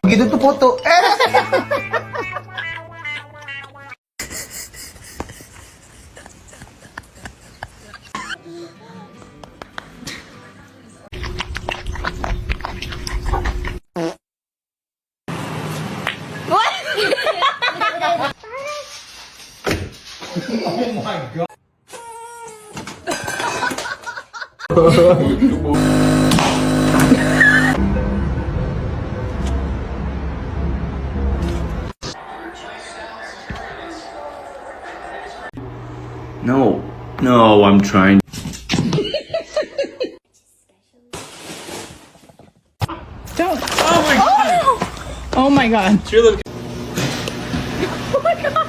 Begitu tuh foto. Oh my god. No, I'm trying. Don't. Oh my god. Oh my god. True. Oh my god.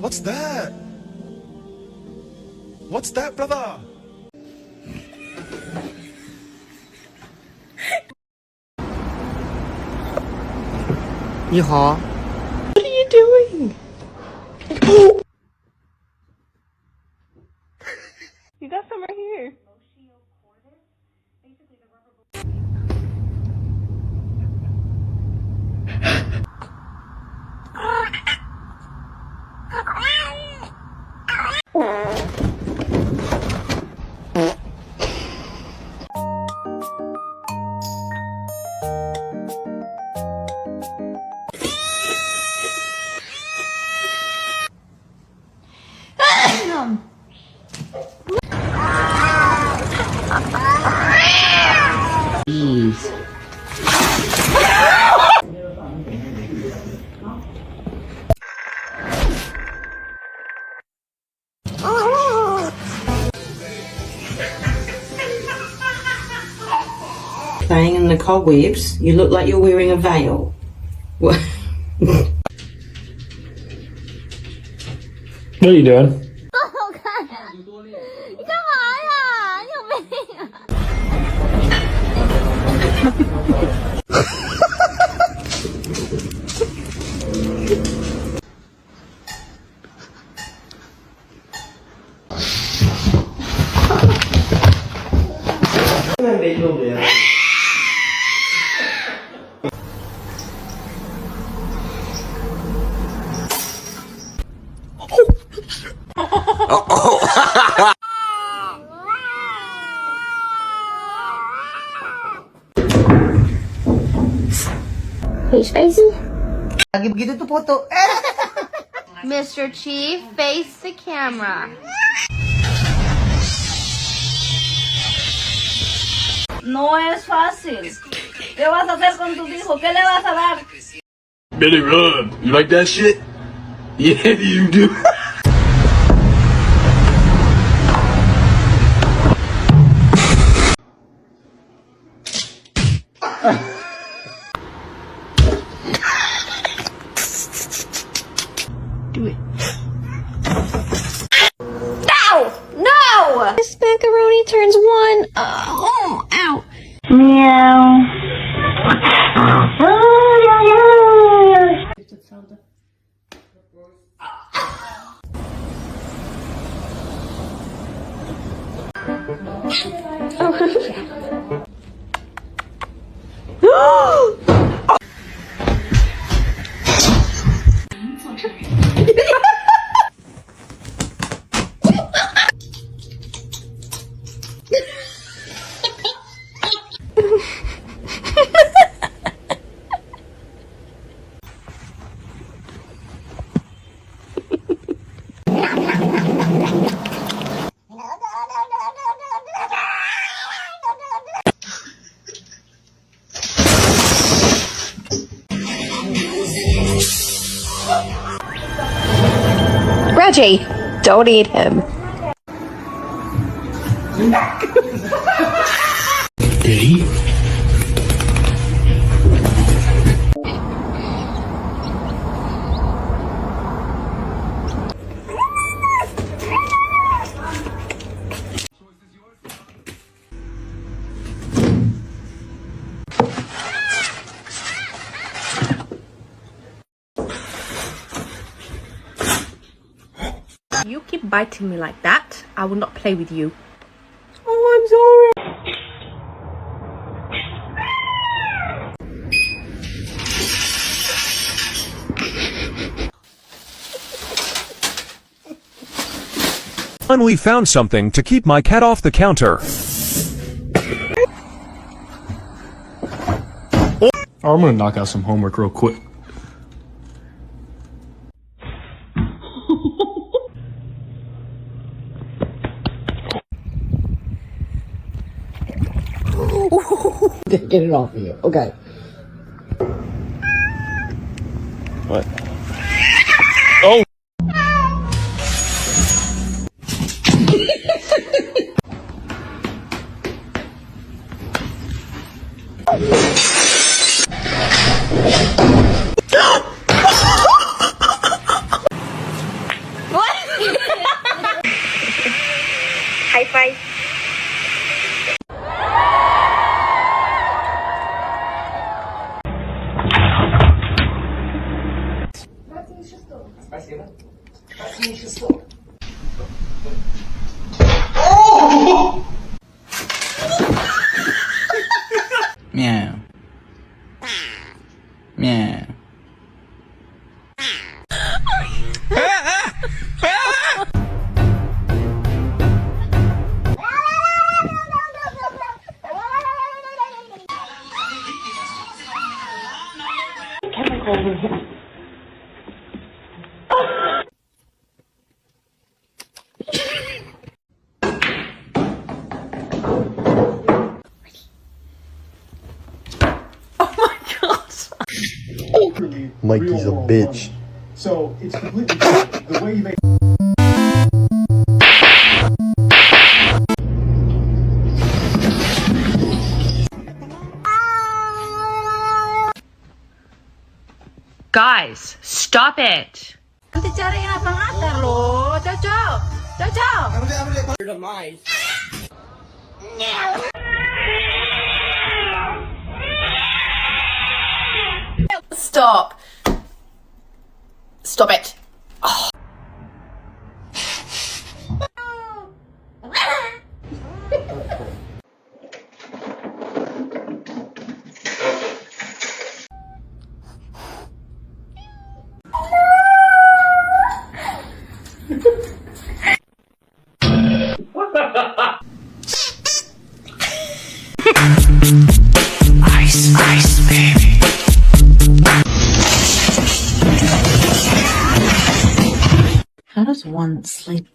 What's that? What's that, brother? Yeehaw. What are you doing? You got some right here. Playing in the cobwebs, you look like you're wearing a veil. What? What are you doing? 你干嘛呀？你有病啊！Face facing? Lagi begitu tuh foto. Mr. Chief, face the camera. No es fácil. ¿Qué vas a hacer con tu hijo? ¿Qué le vas a dar? Billy Run. You like that shit? Yeah, you do. Do it. No! No! This macaroni turns one. Oh, ow. Reggie, don't eat him. Did he? biting me like that, I will not play with you. Oh, I'm sorry. Finally found something to keep my cat off the counter. Oh, I'm gonna knock out some homework real quick. Get it off of you. Okay. What? Oh! High five. Meow. Meow. Mikey's a bitch. So it's completely different. The way you make Guys, stop it. Nanti cariin abang Atar loh, Cocok. Cocok. Stop. Stop it. Ice, ice, baby. How does one sleep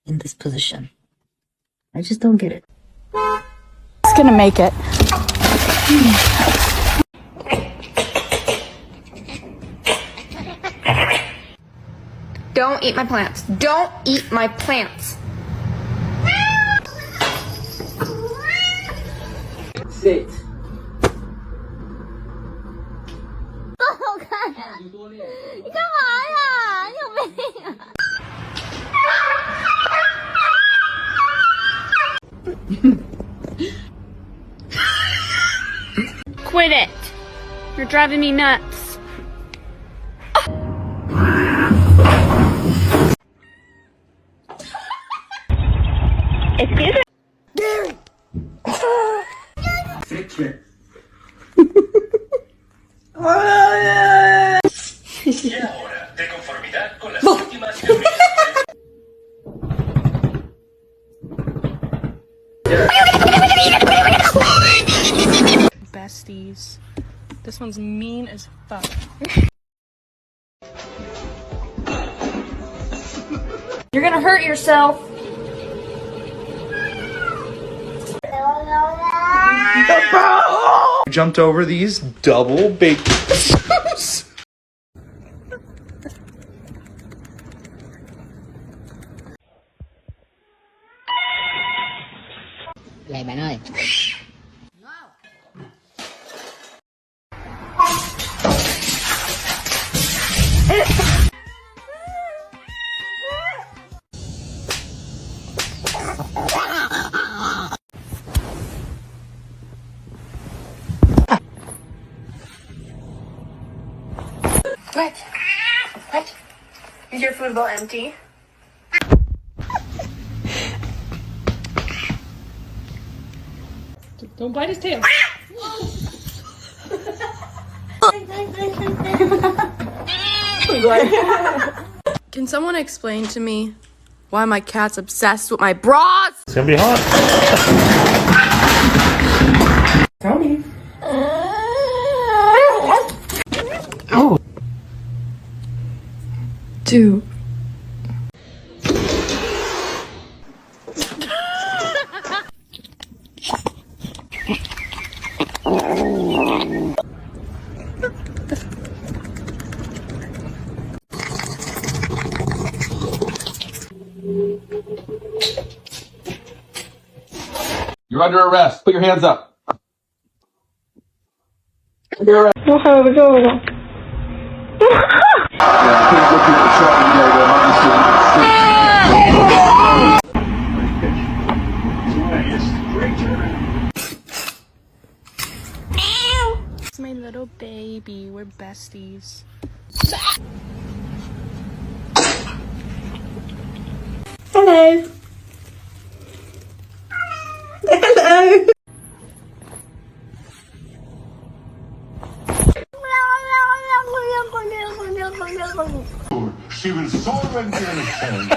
in this position? I just don't get it. It's gonna make it. Don't eat my plants. Don't eat my plants. Sit. Oh, 你干嘛呀？你有病啊！ Quit it. You're driving me nuts. Excuse me? Y ahora, de conformidad con las últimas teorías. Besties. This one's mean as fuck. You're gonna hurt yourself. jumped over these double baked potatoes. Vậy bạn ơi. What? What? Is your food bowl empty? Don't bite his tail. Can someone explain to me why my cat's obsessed with my bras? It's gonna be hot. Tell me. Oh. Dude. You're under arrest. Put your hands up. It's my little baby. We're besties. Hello. Hello. She was so innocent.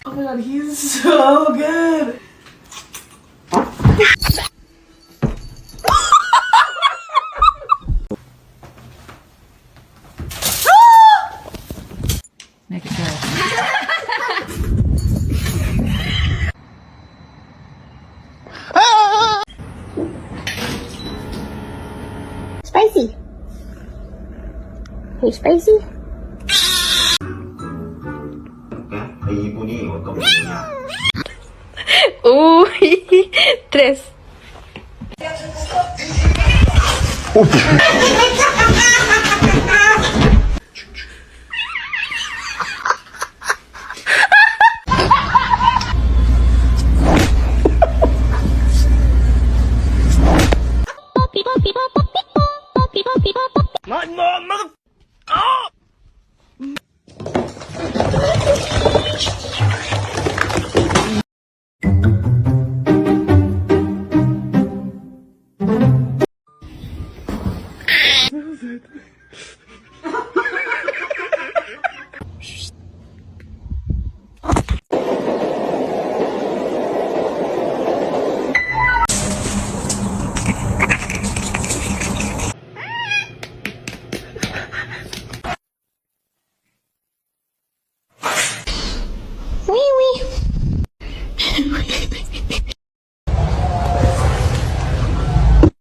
Oh my god, he's so good. Make it good. Spicy. Hey, spicy. Tres.